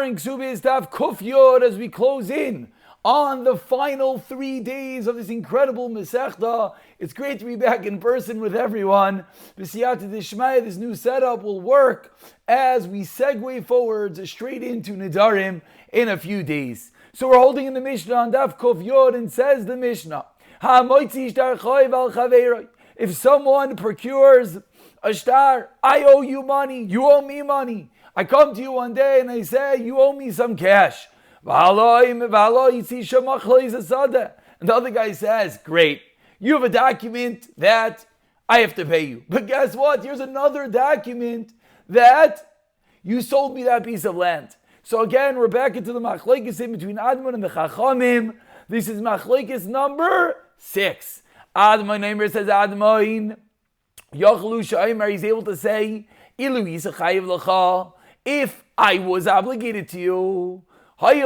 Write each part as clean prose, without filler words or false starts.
Gemara in Kesubos Daf Kuf Yod as we close in on the final 3 days of this incredible Masechta. It's great to be back in person with everyone. B'siyata Dishmaya, this new setup will work as we segue forwards straight into Nidarim in a few days. So we're holding in the Mishnah on Daf Kuf Yod, and says the Mishnah, if someone procures a star, I owe you money, you owe me money. I come to you one day and I say, you owe me some cash. And the other guy says, great, you have a document that I have to pay you. But guess what? Here's another document that you sold me that piece of land. So again, we're back into the machlekes in between Admon and the Chachamim. This is machlekes number 6. Admon neighbor says, Admon, Yochlu Shaimer, he's able to say, Ilu Yisachayiv L'cha, if I was obligated to you, says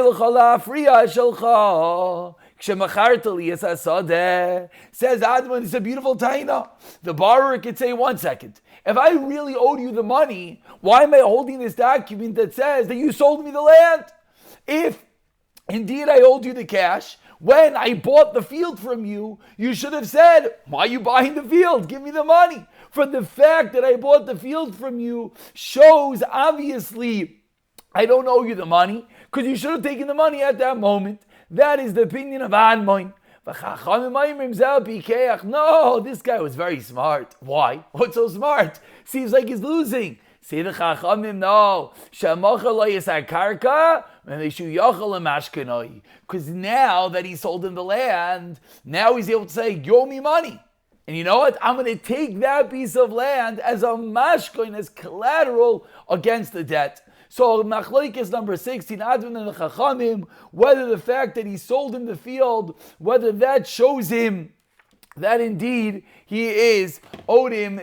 Admon, it's a beautiful taina. The borrower could say, 1 second, if I really owed you the money, why am I holding this document that says that you sold me the land? If indeed I owed you the cash, when I bought the field from you, you should have said, why are you buying the field? Give me the money. For the fact that I bought the field from you shows obviously I don't owe you the money, because you should have taken the money at that moment. That is the opinion of Admon. No, this guy was very smart. Why? What's so smart? Seems like he's losing. Say the Chachamim, no. Because now that he sold him the land, now he's able to say, you owe me money. And you know what? I'm going to take that piece of land as a mashkoin, as collateral against the debt. So machlokes number 16, Admon and the Chachamim, whether the fact that he sold him the field, whether that shows him that indeed he is owed him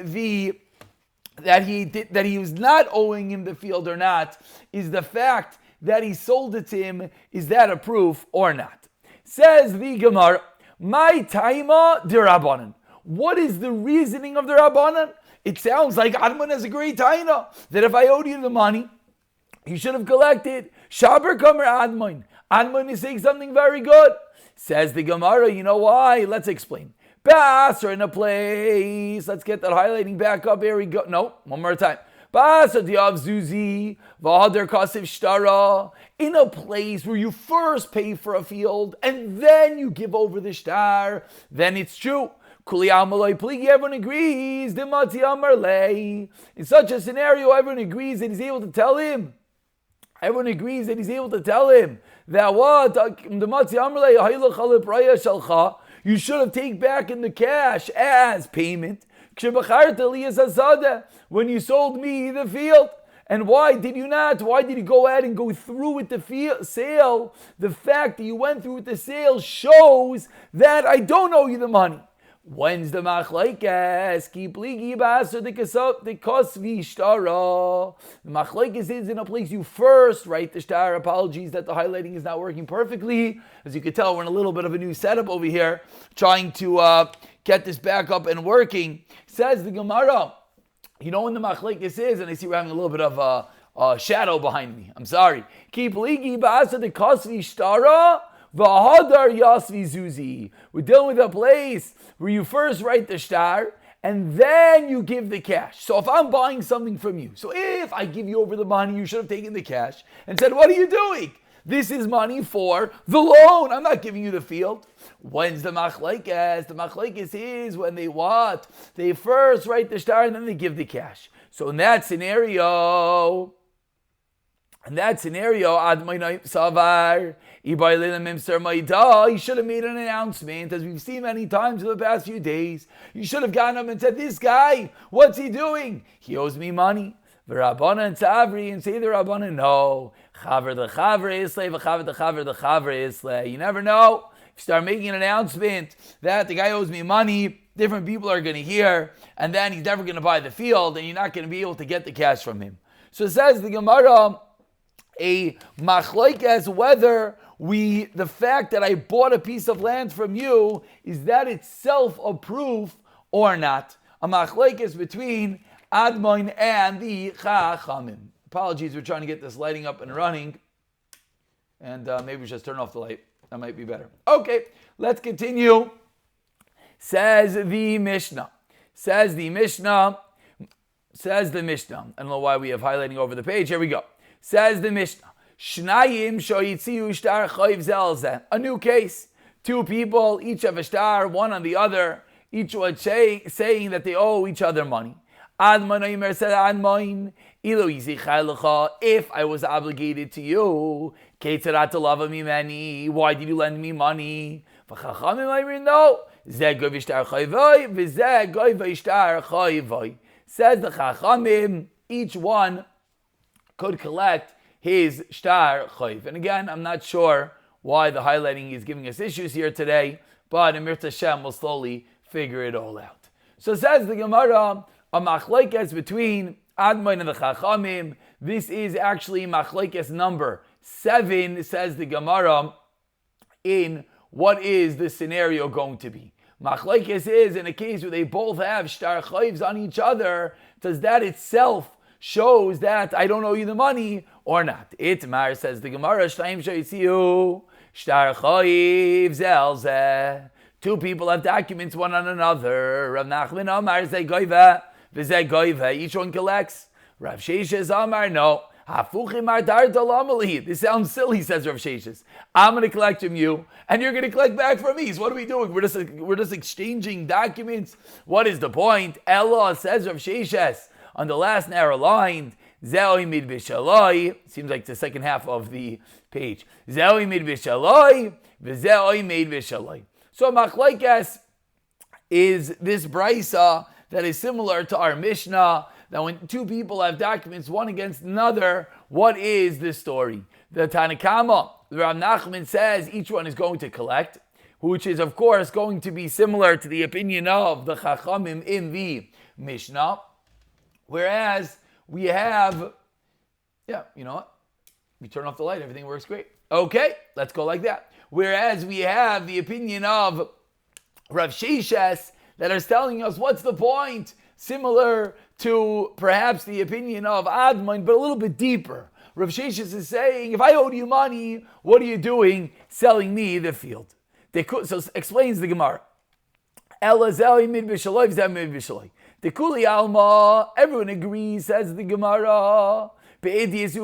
that he was not owing him the field or not, is the fact that he sold it to him, is that a proof or not? Says the Gemara, my taima d'Rabbanan. What is the reasoning of the Rabbanan? It sounds like Admon has a great taina, that if I owed you the money, you should have collected. Shaber Kamer Admon. Admon is saying something very good. Says the Gemara, you know why? Let's explain. Basar in a place. Let's get that highlighting back up. Here we go. No, one more time. Basar diav zuzi v'hader kasiv shtara. In a place where you first pay for a field and then you give over the shtar, then it's true. Everyone agrees. In such a scenario, everyone agrees that he's able to tell him. Everyone agrees that he's able to tell him that what? You should have taken back in the cash as payment when you sold me the field. And why did you not? Why did you go ahead and go through with the sale? The fact that you went through with the sale shows that I don't owe you the money. When's the machlekes? Ki pligi baser the kosvi shtara. The machlekes is in a place you first write the shtar. Apologies that the highlighting is not working perfectly. As you can tell, we're in a little bit of a new setup over here, trying to get this back up and working. Says the Gemara, you know when the machlekes is, and I see we're having a little bit of a shadow behind me. I'm sorry. Ki pligi baser the kosvi shtara. V'hadar yasvi zuzi. We're dealing with a place where you first write the shtar and then you give the cash. So if I'm buying something from you, so if I give you over the money, you should have taken the cash and said, what are you doing? This is money for the loan. I'm not giving you the field. When's the machlekes? The machlekes is when they what? They first write the shtar and then they give the cash. So in that scenario, Admon Savar, he should have made an announcement, as we've seen many times in the past few days. You should have gone up and said, this guy, what's he doing? He owes me money. V'Rabbanan and Savri, and say the Rabbanan, no. Chaver the chaver islay, v'chaver the chaver islay. You never know. If you start making an announcement that the guy owes me money, different people are going to hear, and then he's never going to buy the field, and you're not going to be able to get the cash from him. So it says the Gemara, a machlokes whether the fact that I bought a piece of land from you, is that itself a proof or not? A machlokes between Admon and the Chachamim. Apologies, we're trying to get this lighting up and running. And maybe we should just turn off the light. That might be better. Okay, let's continue. Says the Mishnah. Says the Mishnah. I don't know why we have highlighting over the page. Here we go. Says the Mishnah. Shnayim shoyitziu shtar chayv zelzeh. A new case. Two people, each have a shtar, one on the other. Each one saying that they owe each other money. Adman oimer said adman. If I was obligated to you, why did you lend me money? No. Says the Chachamim, each one could collect his shtar chayv. And again, I'm not sure why the highlighting is giving us issues here today, but Emir Tashem will slowly figure it all out. So says the Gemara, a machlekes between Admon and the Chachamim. This is actually machlekes number 7, says the Gemara, in what is the scenario going to be. Machlekes is in a case where they both have shtar chayvs on each other. Does that itself shows that I don't owe you the money or not? Itmar, says the Gemara, shtaim shoyitziu shtar chayv zelzeh. Two people have documents one on another. Rav Nachman Amar zeh goiva v'zeh goiva. Each one collects. Rav Sheshes Amar no. This sounds silly, says Rav Sheshes. I'm going to collect from you, and you're going to collect back from me. So what are we doing? We're just exchanging documents. What is the point? Ella, says Rav Sheshes, on the last narrow line, Ze'oimid b'shaloi, seems like the second half of the page. Ze'oimid b'shaloi, v'ze'oimid b'shaloi. So machlekes is this brisa that is similar to our Mishnah, that when two people have documents one against another, what is the story? The Tanakama, Rav Nachman says each one is going to collect, which is of course going to be similar to the opinion of the Chachamim in the Mishnah. Whereas we have, you know what? We turn off the light, everything works great. Okay, let's go like that. Whereas we have the opinion of Rav Sheshes that is telling us what's the point, similar to perhaps the opinion of Admon, but a little bit deeper. Rav Sheshes is saying, if I owed you money, what are you doing selling me the field? So explains the Gemara. Tekuli alma, everyone agrees, says the Gemara. Excuse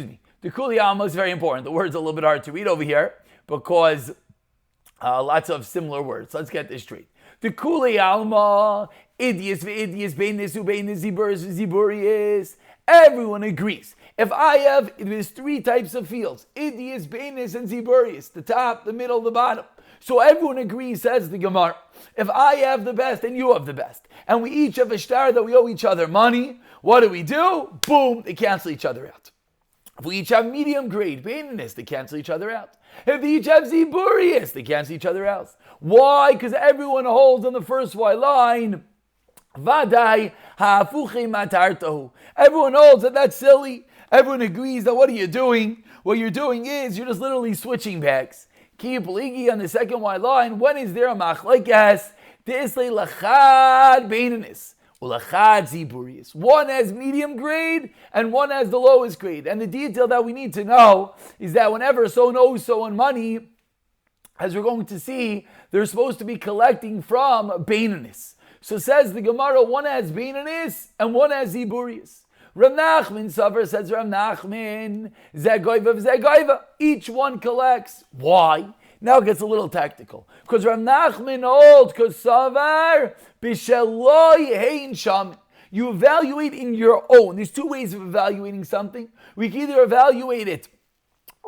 me. Tekuli alma is very important. The word's a little bit hard to read over here because lots of similar words. Let's get this straight. Tekuli alma, idius ve'idius, beinis ubeinis, ziburis v'ziburius. Everyone agrees. If I have, there's 3 types of fields: idius, beinis, and ziburius. The top, the middle, the bottom. So everyone agrees, says the Gemara. If I have the best and you have the best, and we each have a shtar that we owe each other money, what do? Boom, they cancel each other out. If we each have medium grade, beinis, they cancel each other out. If they each have ziburius, they cancel each other out. Why? Because everyone holds on the first Y line. Vadai ha'afuchi matartahu. Everyone holds that that's silly. Everyone agrees that what are you doing? What you're doing is you're just literally switching backs. Keep ligi on the second Y line. When is there a machlekes? Disley lachad beinanis. Ulachad ziburius. One has medium grade and one has the lowest grade. And the detail that we need to know is that whenever someone owes someone money, as we're going to see, they're supposed to be collecting from beinanis. So says the Gemara, one has beinanis and one has ziburius. Rav Nachman Savar, says Rav Nachman, Zegoiva v'Zegoiva. Each one collects. Why? Now it gets a little tactical. Because Rav Nachman holds, because Savar, b'sheloi hein sham. You evaluate in your own. There's 2 ways of evaluating something. We can either evaluate it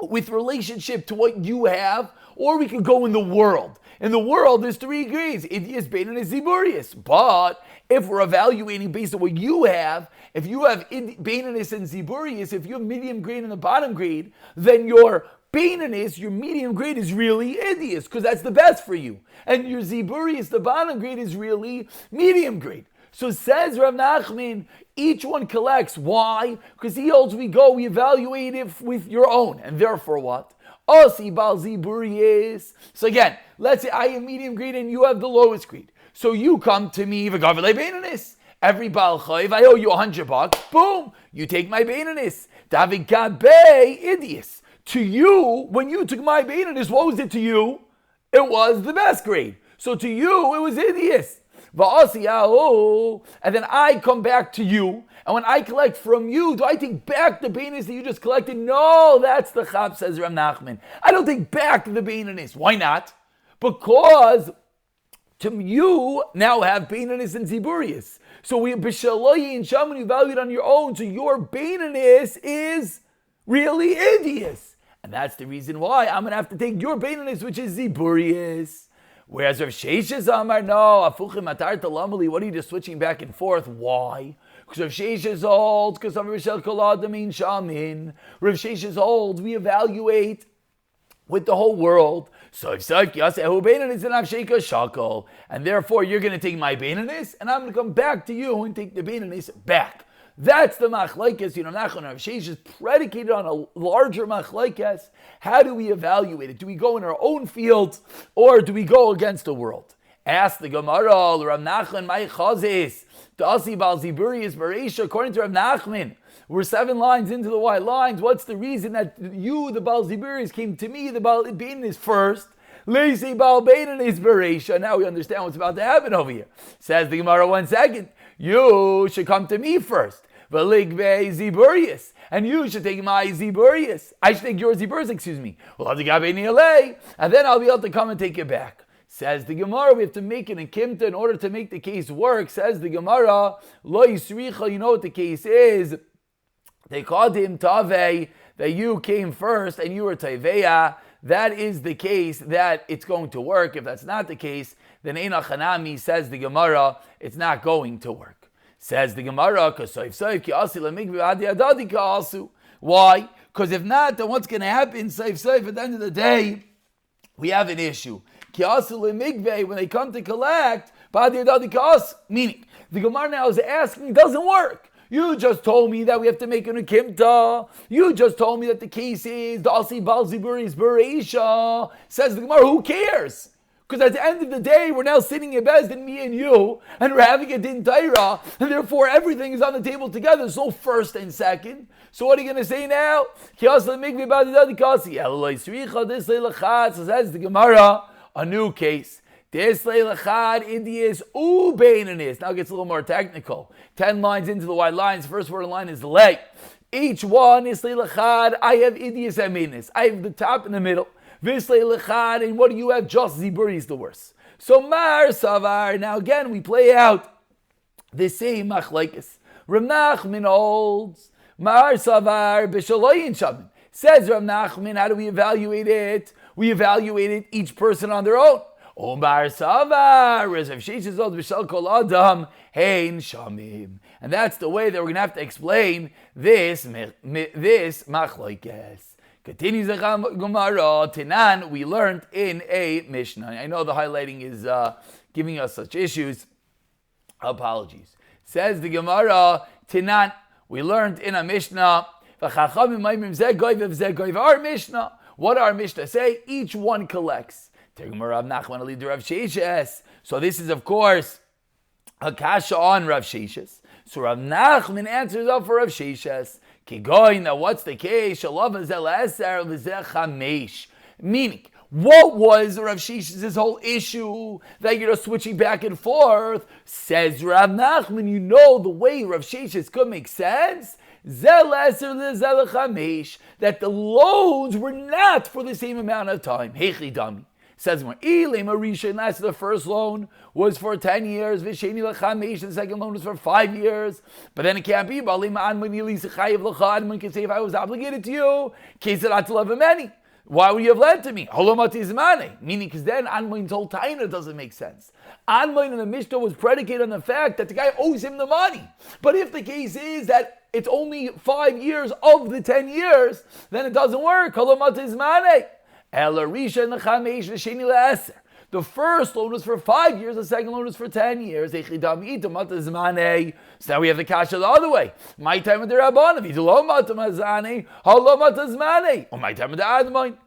with relationship to what you have, or we could go in the world. In the world, there's 3 grades. Idius, beinis, ziburius. But if we're evaluating based on what you have, if you have beinis and ziburius, if you have medium grade and the bottom grade, then your beinis, your medium grade, is really idius, because that's the best for you. And your ziburius, the bottom grade, is really medium grade. So says Rav Nachman, each one collects. Why? Because he holds we evaluate it with your own. And therefore what? Osi bal ziburius. So again, let's say I have medium grade and you have the lowest grade. So you come to me, v'gavle beinanis. Every bal chayv, I owe you $100. Boom, you take my beinanis. Davikabe idios. To you, when you took my Beinanus, what was it to you? It was the best grade. So to you, it was idios. And then I come back to you, and when I collect from you, do I take back the Beinanus that you just collected? No, that's the Chab, says Rav Nachman. I don't take back the Beinanus. Why not? Because you now have Beinanus and Ziburius. So we B'Shaloyi and Shaman, you value it on your own, so your Beinanus is really idios. And that's the reason why I'm going to have to take your Beinanus, which is Ziburius. Whereas Rav Sheshes Amar, no, Afuchim Atar Talamali, what are you just switching back and forth? Why? Because Rav Sheshes holds, because Rav Shel Koladamin Shamin. Rav Sheshes holds, we evaluate with the whole world. So if Yasehu Beinanus and Avsheka Shakal, and therefore you're going to take my Beinanus, and I'm going to come back to you and take the Beinanus back. That's the machlekes. Nachman Rav Sheshes is predicated on a larger machlekes. How do we evaluate it? Do we go in our own field, or do we go against the world? Ask the Gemara, Rav Nachman, my chazis, Dasi Bal Ziburius Bereisha. According to Rav Nachman, we're 7 lines into the white lines. What's the reason that you, the Bal Ziburius, came to me, the Bal Beinanus first? Leisi Bal Beinanus Bereisha. Now we understand what's about to happen over here. Says the Gemara, 1 second. You should come to me first. V'ligvei Ziburius. And you should take my Ziburius. I should take your Ziburius, excuse me. We'll have to go and then I'll be able to come and take it back. Says the Gemara, we have to make it in Kimta in order to make the case work. Says the Gemara, Lo Yisricha, you know what the case is. They called him Tavei, that you came first and you were Taveya. That is the case that it's going to work. If that's not the case, then Eina Chanami, says the Gemara, it's not going to work. Says the Gemara, why? Because if not, then what's going to happen? At the end of the day, we have an issue. When they come to collect, meaning the Gemara now is asking, it doesn't work. You just told me that we have to make an akimta. You just told me that the case is Dasi Bal Ziburius Bereisha. Says the Gemara, who cares? Because at the end of the day, we're now sitting in Bezdin, me and you, and we're having a din Taira, and therefore everything is on the table together. There's no first and second. So what are you going to say now? So says the Gemara, a new case. Now it gets a little more technical. 10 lines into the white lines. First word in line is lay. Each one is leilachad. I have idias and minis. I have the top and the middle. And what do you have? Just Ziburi is the worst. So Mar Savar. Now again, we play out the same machlekes. Rav Nachman holds Mar Savar b'shaloyin shaman. Says Rav Nachman, how do we evaluate it? We evaluate it each person on their own. Omar Savar, Rav Sheshes holds b'shal kol adam hein shamim. And that's the way that we're going to have to explain this machlekes. Continues the Gemara, Tinan, we learned in a Mishnah. I know the highlighting is giving us such issues. Apologies. Says the Gemara, Tinan, we learned in a Mishnah. Our Mishnah, what our Mishnah say? Each one collects. So this is, of course, a kasha on Rav Sheshes. So Rav Nachman answers up for Rav Sheshes. Now what's the case? Meaning, what was Rav Shesh's whole issue that you're switching back and forth? Says Rav Nachman, you know the way Rav Sheshes could make sense? That the loans were not for the same amount of time. Says the first loan was for 10 years, the second loan was for 5 years, but then it can't be. One can say, if I was obligated to you, why would you have lent to me? Meaning, because then Anmoin's whole taina doesn't make sense. Anmoin in the Mishnah was predicated on the fact that the guy owes him the money. But if the case is that it's only 5 years of the 10 years, then it doesn't work. The first loan was for 5 years, the second loan was for 10 years. So now we have the kasha the other way. My time with the Rabban, my time with the Admon.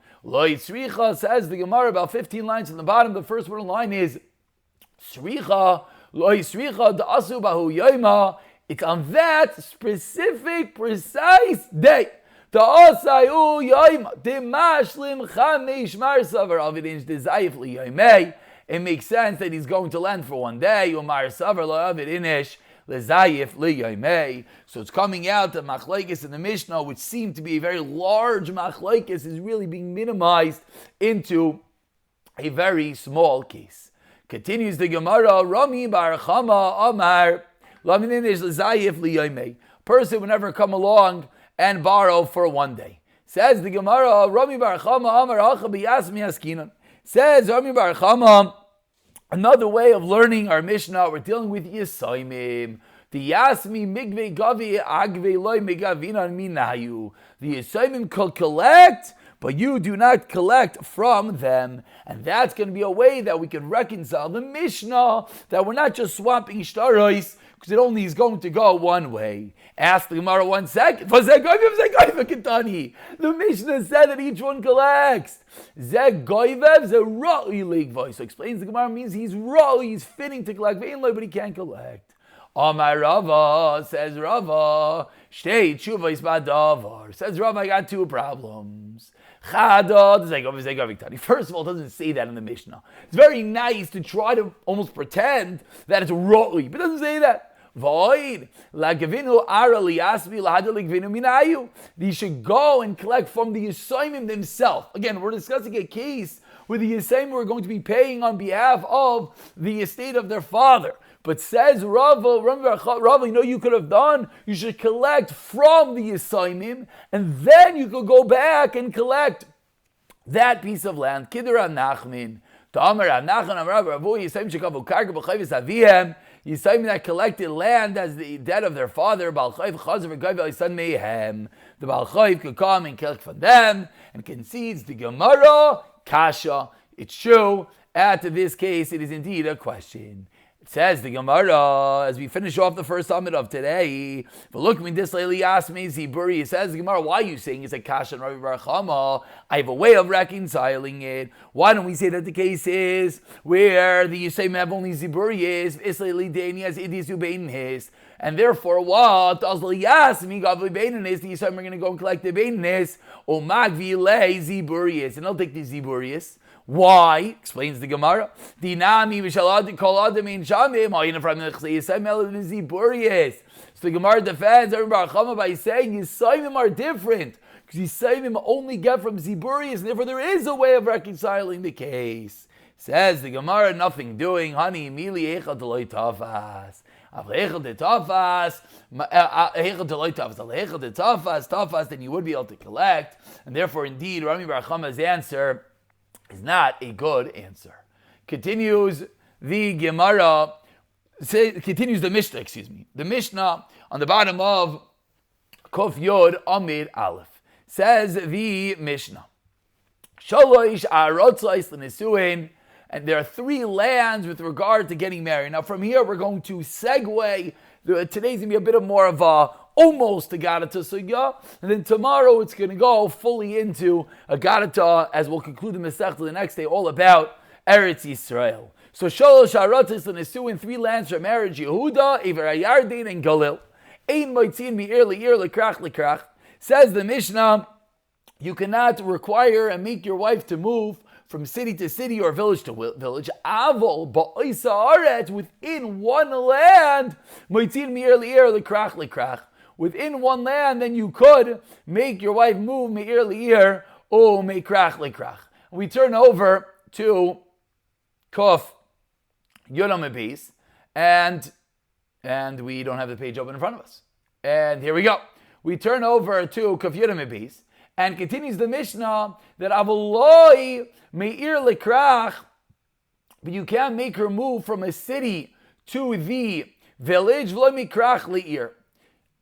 Says the Gemara about 15 lines from the bottom. The first word in line is Sricha, Lo Sricha, the Asu Bahu Yoima. It's on that specific, precise day. It makes sense that he's going to land for one day. So it's coming out that machlokes in the Mishnah, which seemed to be a very large machlokes, is really being minimized into a very small case. Continues the Gemara, Rami bar Chama Amar, person would never come along and borrow for one day. Says the Gemara, Rami bar Chama Amar Hacha b'yasmi askinan. Says Rami bar Chama, another way of learning our Mishnah, we're dealing with Yisaimim. The Yasmi migve gavi agve loy megavinan minayu. The Yisaimim could collect, but you do not collect from them. And that's going to be a way that we can reconcile the Mishnah, that we're not just swapping shtaros, because it only is going to go one way. Ask the Gemara 1 second. The Mishnah said that each one collects. So explains the Gemara means he's raw, he's fitting to collect, but he can't collect. Amar Rava, says Rava, says Rava, I got two problems. First of all, it doesn't say that in the Mishnah. It's very nice to try to almost pretend that it's roi, but it doesn't say that. Void. They should go and collect from the Yisayimim themselves. Again, we're discussing a case where the Yisayimim are going to be paying on behalf of the estate of their father. But says Rava, you could have done, you should collect from the Yisayimim, and then you could go back and collect that piece of land. Kidra Nachmin. Yisayim that collected land as the debt of their father, the Baal Chayv could come and collect from them, and concedes the Gemara, Kasha. It's true, at this case, it is indeed a question. It says the Gemara, as we finish off the first summit of today, but look, this lady asked me, Ziburi, it says the Gemara, why are you saying it's a Kasha and Rabbi Bar Chama? I have a way of reconciling it. Why don't we say that the case is where the Yisayim have only Ziburi is, Islay Dani as Idisu Bein his, and therefore what? The Yisayim are going to go and collect the Bein his, O Magvi Le Ziburi is, and they'll take the Ziburi is. Why? Explains the Gemara. Dinami v'shalad kol adam in shamim ha'ina from the Yisayim eliziburius. So the Gemara defends Rabbi Bar Chama by saying Yisayim are different because Yisayim only get from Ziburius, and therefore there is a way of reconciling the case. Says the Gemara, nothing doing. Honey, mili echad deloy tafas. Tafas, then you would be able to collect, and therefore, indeed, Rami Bar Chama's answer is not a good answer. Continues the Gemara, continues the Mishnah, The Mishnah on the bottom of Kof Yod Amid Aleph says the Mishnah, Shalosh Arotzais L'Nesuin, and there are 3 lands with regard to getting married. Now from here we're going to segue. Today's going to be a bit of more of a almost a Gadata Sugya, and then tomorrow it's going to go fully into a Gadata, as we'll conclude the Masechta the next day, all about Eretz Yisrael. So Shalosh Haratis l'Nesuin, 3 lands for marriage, Yehuda, Ever Hayarden, and Galil. Ein Moitzin mi'ir li'ir l'krach l'krach. Says the Mishnah, you cannot require and make your wife to move from city to city or village to village. Avol ba'isa aretz, within one land, Moitzin mi'ir li'ir l'krach l'krach. Within one land, then you could make your wife move me'ir li'ir or me'krach l'krach. We turn over to Kof Yodam Abis, and we don't have the page open in front of us. And here we go. We turn over to Kof Yodam Abis, and continues the Mishnah that Avoloi me'ir l'krach, but you can't make her move from a city to the village, v'lo me'krach li'ir.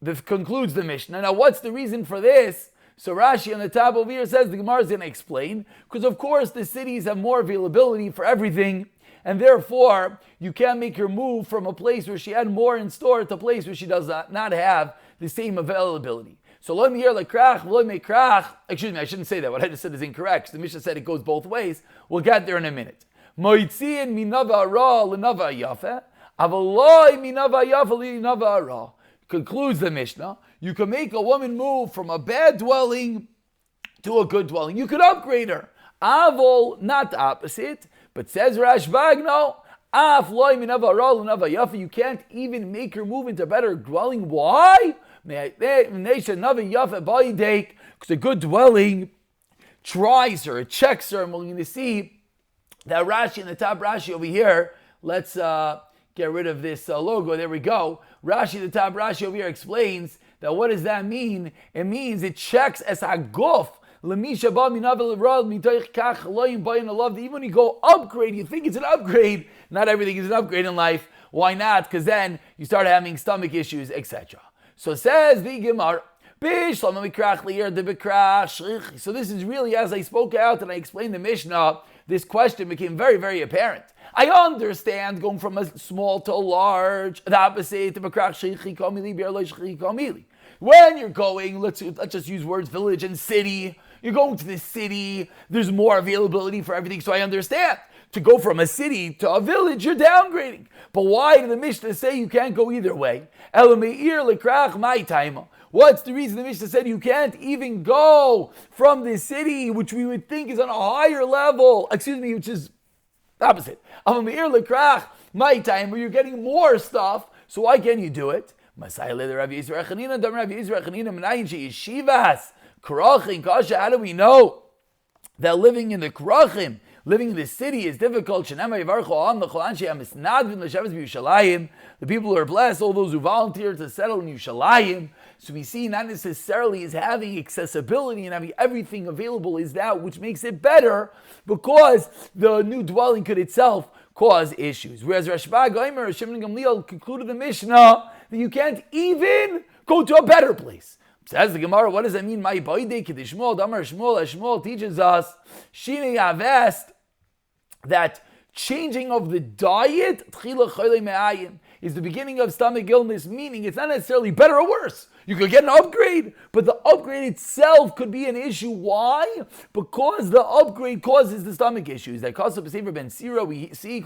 This concludes the Mishnah. Now, what's the reason for this? So Rashi on the top over here says the Gemara is going to explain, because of course the cities have more availability for everything, and therefore you can't make her move from a place where she had more in store to a place where she does not have the same availability. So lo me'ir l'krach, lo me'krach. Excuse me, I shouldn't say that. What I just said is incorrect. The Mishnah said it goes both ways. We'll get there in a minute. Moitziin minava ra l'nava yafe, avaloi minava yafe l'nava ra. concludes the Mishnah, you can make a woman move from a bad dwelling to a good dwelling. You could upgrade her. Avol, not the opposite, but says Rashbag, no. You can't even make her move into a better dwelling. Why? Because a good dwelling tries her, it checks her, and we're going to see that Rashi in the top Rashi over here. Let's get rid of this logo. There we go. Rashi, the top Rashi over here, explains that what does that mean? It means it checks as haguf. Even when you go upgrade, you think it's an upgrade. Not everything is an upgrade in life. Why not? Because then you start having stomach issues, etc. So says the Gemara. So this is really, as I spoke out and I explained the Mishnah, this question became very, very apparent. I understand going from a small to a large. The opposite. When you're going, let's just use words, village and city. You're going to the city. There's more availability for everything. So I understand. To go from a city to a village, you're downgrading. But why did the Mishnah say you can't go either way? What's the reason the Mishnah said you can't even go from the city, which we would think is on a higher level, which is opposite. Where you're getting more stuff, so why can't you do it? How do we know that living in the Krachim, living in the city is difficult? The people who are blessed, all those who volunteer to settle in Yerushalayim. So we see not necessarily is having accessibility and having everything available is that which makes it better, because the new dwelling could itself cause issues. Whereas Rashba Goimer, Shimon Gamliel concluded the Mishnah that you can't even go to a better place. Says the Gemara, what does that mean? My boide Kedishmol, Damar Shmuel, Shmuel teaches us, Shine Yavest, that changing of the diet is the beginning of stomach illness, meaning it's not necessarily better or worse. You could get an upgrade, but the upgrade itself could be an issue. Why? Because the upgrade causes the stomach issues. That Kesubos ben Sira, we see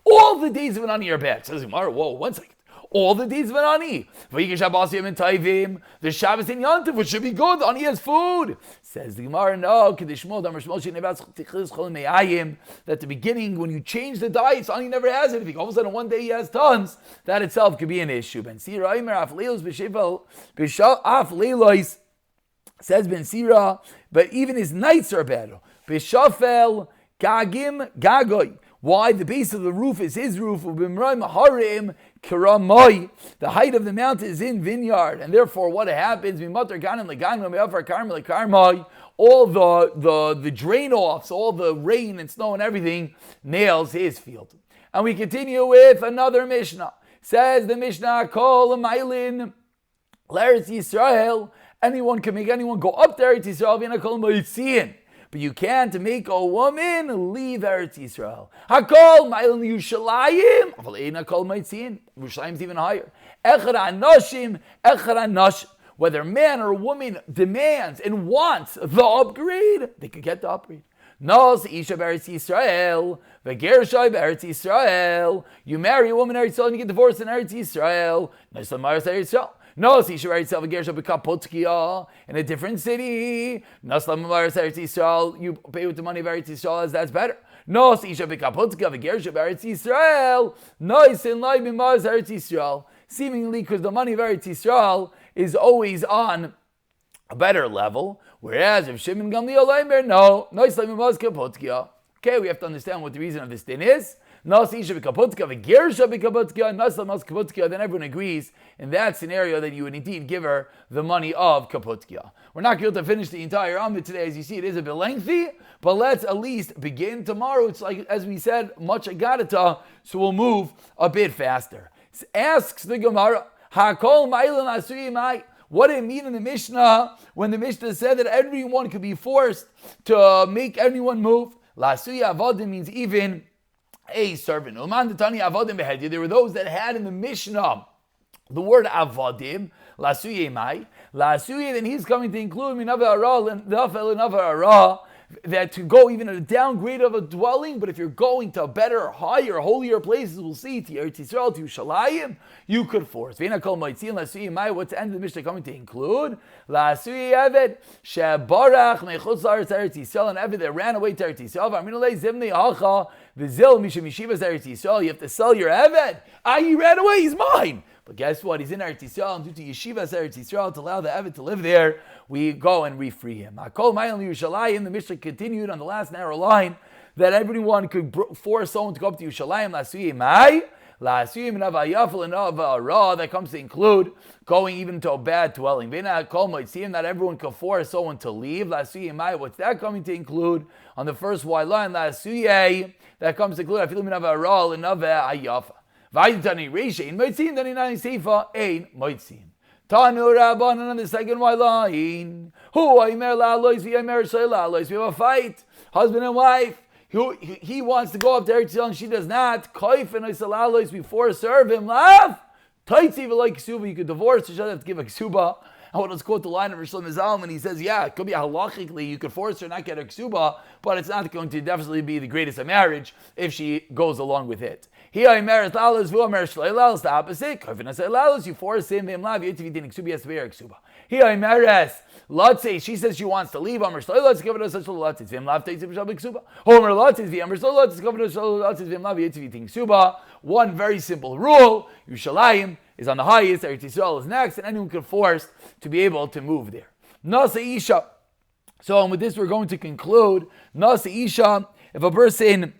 all the days of an ani are bad. Says Gemara, whoa, 1 second. All the days of an ani. The Shabbos in Yantiv, which should be good. The ani has food. Says the Gemara, no. That the beginning, when you change the diet, so ani never has anything. All of a sudden, one day he has tons. That itself could be an issue. Ben Sira, says Ben Sira, but even his nights are better. B'shafel gagim gagoy. Why? The base of the roof is his roof. The height of the mountain is in vineyard, and therefore what happens? All the drain offs, all the rain and snow and everything nails his field. And we continue with another Mishnah. Says the Mishnah, Kol Mailin L'Eretz Yisrael. Anyone can make anyone go up there to Yisrael. But you can't make a woman leave Eretz Yisrael. Hakol ma'ilin Yerushalayim, aval ein hakol maitzin. Yerushalayim's even higher. Echad hanoshim, echad hanoshim. Whether man or woman demands and wants the upgrade, they could get the upgrade. Nos isha b'Eretz Yisrael, v'gershai b'Eretz Yisrael. You marry a woman in Eretz Yisrael and you get divorced in Eretz Yisrael. Nos l'maris Eretz Yisrael. No, see, she writes in a different city. You pay with the money of Eretz Yisrael, as that's better. No, see, seemingly because the money of Eretz Yisrael is always on a better level, whereas if Shimon Gamliel no, okay, we have to understand what the reason of this thing is. Then everyone agrees in that scenario that you would indeed give her the money of kaputkia. We're not going to finish the entire Amud today. As you see, it is a bit lengthy, but let's at least begin. Tomorrow, it's like, as we said, much agadata, so we'll move a bit faster. Asks the Gemara, Hakol Ma'ilan Asuyimai. What did it mean in the Mishnah when the Mishnah said that everyone could be forced to make everyone move? Lasuya avodim means even a servant. There were those that had in the Mishnah the word avodim, lasuye mai, lasuye, then he's coming to include minava ara, that to go even a downgrade of a dwelling, but if you're going to better, higher, holier places, we'll see, to Eretz Yisrael, to Yerushalayim, you could force. What's the end of the Mishnah coming to include? La'asui Eved, shebarach mechutz la'aretz Eretz Yisrael, an Eved that ran away to Eretz Yisrael, v'aminulei zivnei hacha, v'zil misham yeshivas Eretz Yisrael, you have to sell your Eved. He ran away, he's mine. But guess what? He's in Eretz Yisrael, and due to Yeshivas Eretz Yisrael, to allow the Eved to live there, we go and refree him. The Mishnah continued on the last narrow line that everyone could force someone to go up to Yerushalayim. That comes to include going even to a bad dwelling. Not everyone could force someone to leave. What's that coming to include? On the first Y line, that comes to include Vaiditani Reisha in Moitzin, then in Seifa, Ein Moitzin. Tanu Rabbanan on the second Y line. Who Aimer Lalois, we Aimer Lalois. We have a fight, husband and wife. He wants to go up to Eretz Yisrael and she does not. Koif and Oisalalois, we force serve him. Lav. Taitzi like Kesuba, you could divorce, you should have to give a Kesuba. I want to quote the line of Rosh Hashanah and he says, yeah, it could be halachically, you could force her not get a Kesuba, but it's not going to definitely be the greatest of marriage if she goes along with it. He Aimer Lalos, Vu Aimer Shleilalos, the opposite. Koif and Oisalalois, you force him, Lav, Yetivit Kesuba, yes, to be a Kesuba. He Aimeres. Let's say she says she wants to leave. Let's give it a such a lot. It's vim lav teitziv shabik suba. Homer let's is vim let's give it a such vim lav yetzviting suba. One very simple rule: Yerushalayim is on the highest. Eretz Yisrael is next, and anyone can force to be able to move there. Nasa isha. So, and with this, we're going to conclude. Nasa isha. If a person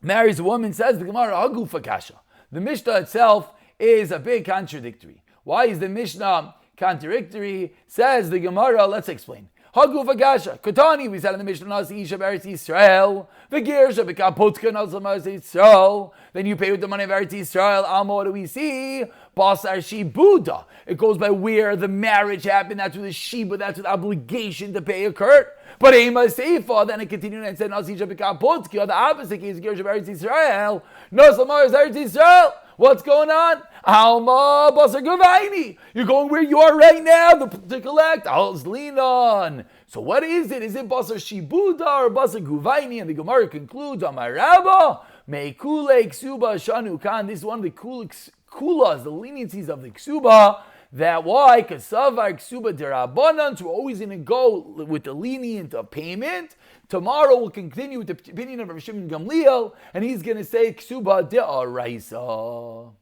marries a woman, says the Gemara hagufa kasha. The Mishnah itself is a big contradictory. Why is the Mishnah contradictory? Says the Gemara, let's explain. Hagufa Gasha. Katani, we said in the Mishnah, Nasi Isha Eretz Yisrael. V'girsha b'kapotka Nasi Eretz Yisrael. Then you pay with the money of Eretz Yisrael. Alma, what do we see? Basar Shibuda. It goes by where the marriage happened. That's where the Shiba, that's where the obligation to pay occurred. But Ema Seifa, then it continued and said, Nasi Isha b'kapotka. The opposite case, Girsha Eretz Yisrael. Nasi Eretz Yisrael. What's going on? Alma Basar Guvaini. You're going where you are right now to collect. Alzlinon. So what is it? Is it Basar Shibuda or Basar Guvaini? And the Gemara concludes, Amar Rabba, Meikule Ksuba Shanu Kan. This is one of the kulas, the leniencies of the Ksuba. That why? Kasavar Ksuba Derabanan. So we're always going to go with the lenient of payment. Tomorrow we'll continue with the opinion of Rav Shimon Gamliel, and he's going to say Ksuba De'araisa.